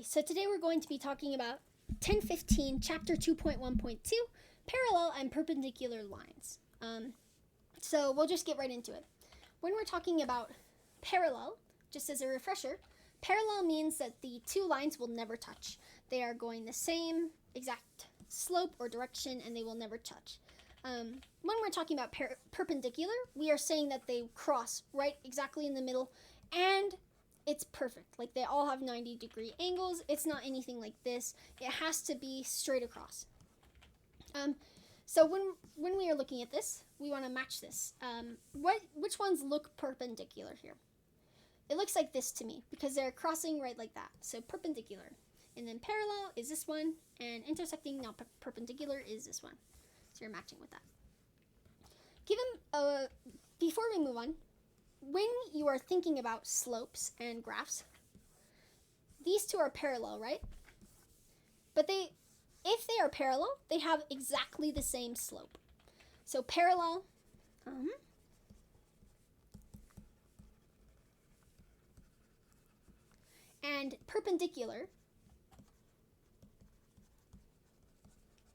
Hi, so today we're going to be talking about 1015, chapter 2.1.2, parallel and perpendicular lines. So we'll just get right into it. When we're talking about parallel, just as a refresher, parallel means that the two lines will never touch. They are going the same exact slope or direction and they will never touch. When we're talking about perpendicular, we are saying that they cross right exactly in the middle and it's perfect. Like they all have 90-degree angles. It's not anything like this. It has to be straight across. So when we are looking at this, we want to match this. Which ones look perpendicular here? It looks like this to me because they're crossing right like that. So perpendicular. And then parallel is this one, and intersecting, now perpendicular, is this one. So you're matching with that. Before we move on, when you are thinking about slopes and graphs, these two are parallel, right? But if they are parallel, they have exactly the same slope. So parallel, and perpendicular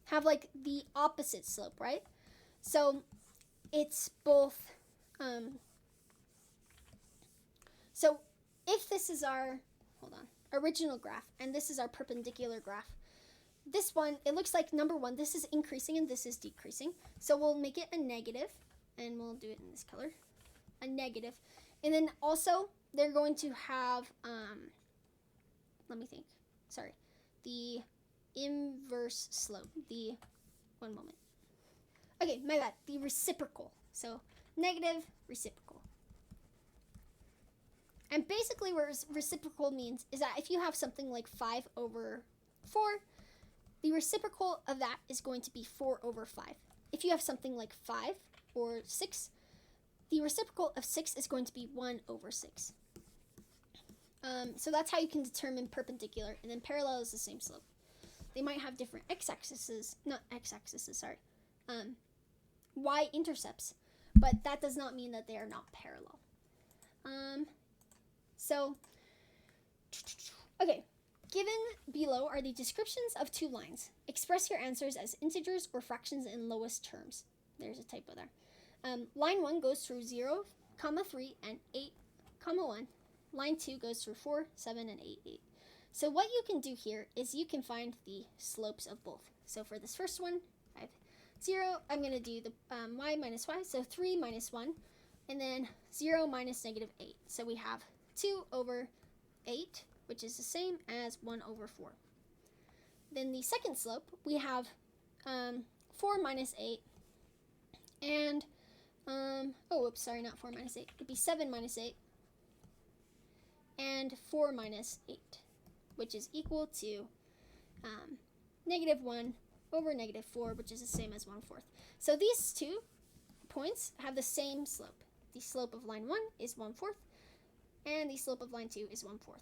have like the opposite slope, right? So it's both, so if this is our, original graph, and this is our perpendicular graph, this one, it looks like number one, this is increasing and this is decreasing. So we'll make it a negative, and we'll do it in this color, a negative. And then also, they're going to have, the inverse slope, one moment. Okay, my bad, the reciprocal. So negative, reciprocal. And basically what reciprocal means is that if you have something like 5 over 4, the reciprocal of that is going to be 4 over 5. If you have something like 5 or 6, the reciprocal of 6 is going to be 1 over 6. So that's how you can determine perpendicular, and then parallel is the same slope. They might have different y-intercepts, but that does not mean that they are not parallel. Okay, given below are the descriptions of two lines. Express your answers as integers or fractions in lowest terms. There's a typo there. Line 1 goes through 0, 3, and 8, 1. Line 2 goes through 4, 7, and 8, 8. So what you can do here is you can find the slopes of both. So for this first one, I have 0. I'm going to do the y minus y, so 3 minus 1, and then 0 minus negative 8. So we have 2 over 8, which is the same as 1 over 4. Then the second slope, we have 4 minus 8, and, not 4 minus 8. It'd be 7 minus 8, and 4 minus 8, which is equal to negative 1 over negative 4, which is the same as 1/4. So these two points have the same slope. The slope of line 1 is 1/4, and the slope of line 2 is 1/4.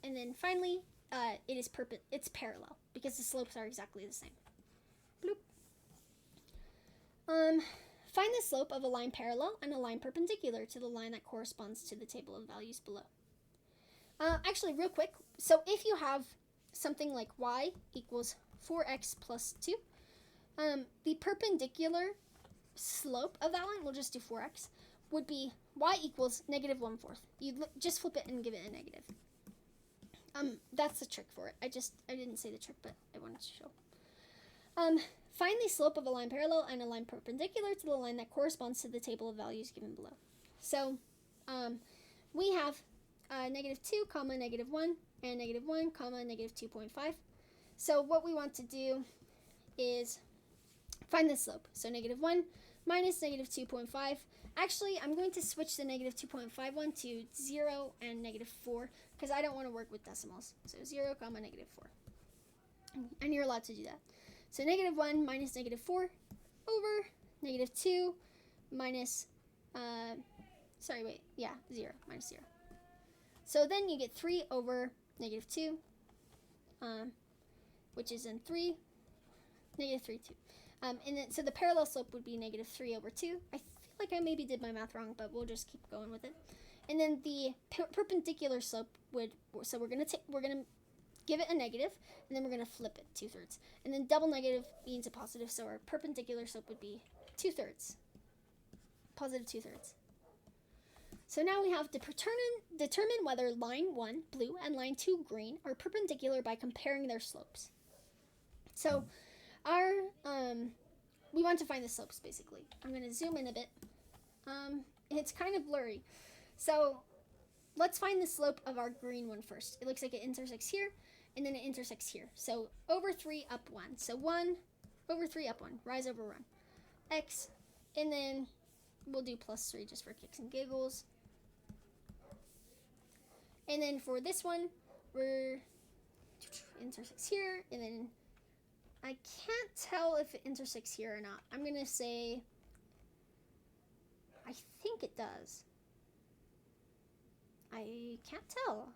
And then finally, it's parallel because the slopes are exactly the same. Bloop. Find the slope of a line parallel and a line perpendicular to the line that corresponds to the table of values below. Actually, real quick, so if you have something like y equals 4x plus 2, the perpendicular slope of that line, we'll just do 4x, would be y equals negative 1/4. You just flip it and give it a negative. That's the trick for it. I didn't say the trick, but I wanted to show. Find the slope of a line parallel and a line perpendicular to the line that corresponds to the table of values given below. So we have negative 2, negative 1, and negative 1, negative 2.5. So what we want to do is find the slope. So negative 1 minus negative 2.5. Actually, I'm going to switch the negative 2.51 to 0 and negative 4 because I don't want to work with decimals. So 0, negative 4. And you're allowed to do that. So negative 1 minus negative 4 over negative 2 minus, 0 minus 0. So then you get 3 over negative 2, which is in 3, negative 3, 2. And then, so the parallel slope would be negative 3 over 2. I feel like I maybe did my math wrong, but we'll just keep going with it. And then the perpendicular slope would, so we're gonna give it a negative, and then we're gonna flip it 2/3. And then double negative means a positive, so our perpendicular slope would be 2/3. Positive 2/3. So now we have to determine whether line 1, blue, and line 2, green, are perpendicular by comparing their slopes. So our, we want to find the slopes, basically. I'm going to zoom in a bit. It's kind of blurry. So let's find the slope of our green one first. It looks like it intersects here, and then it intersects here. So over 3, up 1. So 1 over 3, up 1. Rise over run. X, and then we'll do plus 3 just for kicks and giggles. And then for this one, we're intersects here, and then I can't tell if it intersects here or not. I'm going to say, I think it does. I can't tell.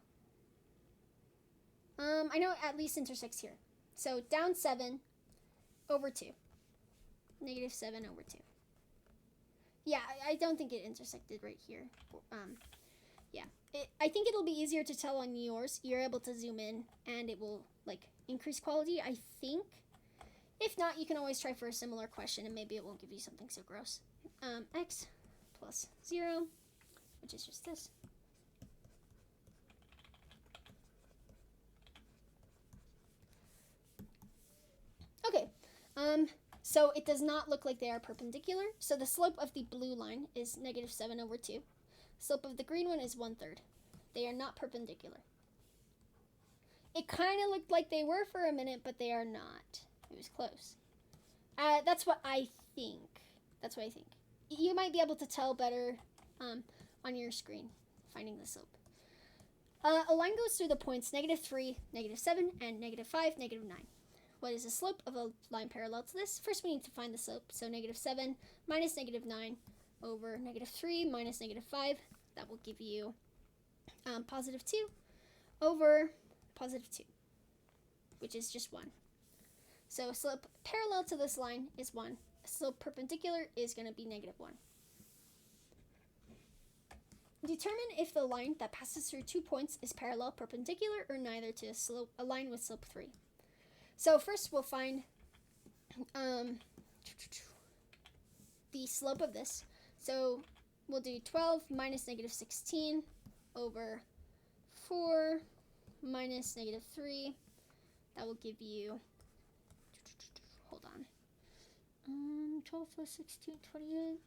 I know it at least intersects here. So down 7 over 2. Negative 7 over 2. Yeah, I don't think it intersected right here. Yeah. I think it'll be easier to tell on yours. You're able to zoom in, and it will, like, increase quality, I think. If not, you can always try for a similar question, and maybe it won't give you something so gross. X plus 0, which is just this. Okay, so it does not look like they are perpendicular. So the slope of the blue line is negative 7 over 2. Slope of the green one is 1/3. They are not perpendicular. It kind of looked like they were for a minute, but they are not. It was close. That's what I think. That's what I think. You might be able to tell better on your screen, finding the slope. A line goes through the points negative 3, negative 7, and negative 5, negative 9. What is the slope of a line parallel to this? First, we need to find the slope. So negative 7 minus negative 9 over negative 3 minus negative 5. That will give you positive 2 over positive 2, which is just 1. So slope parallel to this line is 1. Slope perpendicular is going to be negative 1. Determine if the line that passes through 2 points is parallel, perpendicular, or neither to a line with slope 3. So first we'll find the slope of this. So we'll do 12 minus negative 16 over 4 minus negative 3. That will give you, hold on, 12 plus 16, 28.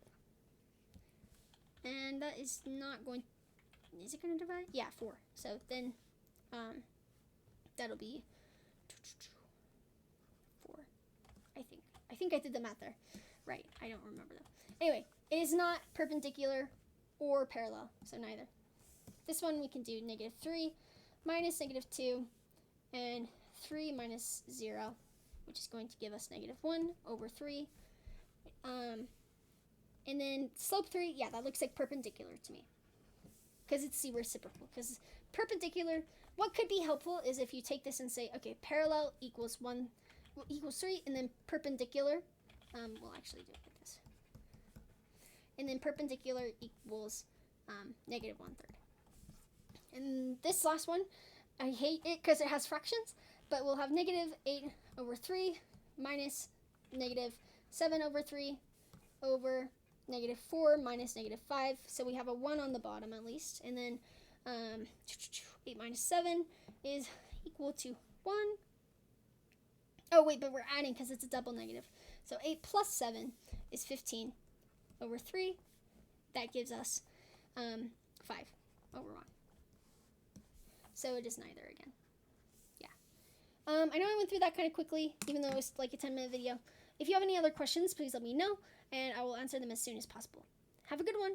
And that is not going, is it going to divide? Yeah, 4. So then that'll be 4, I think. I think I did the math there. Right, I don't remember though. Anyway, it is not perpendicular or parallel, so neither. This one we can do negative 3 minus negative 2 and 3 minus 0, which is going to give us negative 1 over 3. And then slope 3, yeah, that looks like perpendicular to me, because it's the reciprocal. Because perpendicular, what could be helpful is if you take this and say, okay, parallel equals 1, equals 3, and then perpendicular, we'll actually do it like this. And then perpendicular equals negative 1/3. And this last one, I hate it because it has fractions, but we'll have negative 8 over 3 minus negative 7 over 3 over negative 4 minus negative 5. So we have a 1 on the bottom at least. And then 8 minus 7 is equal to 1. Oh, wait, but we're adding because it's a double negative. So 8 plus 7 is 15 over 3. That gives us 5 over 1. So it is neither again. Yeah. I know I went through that kind of quickly, even though it was like a 10-minute video. If you have any other questions, please let me know, and I will answer them as soon as possible. Have a good one.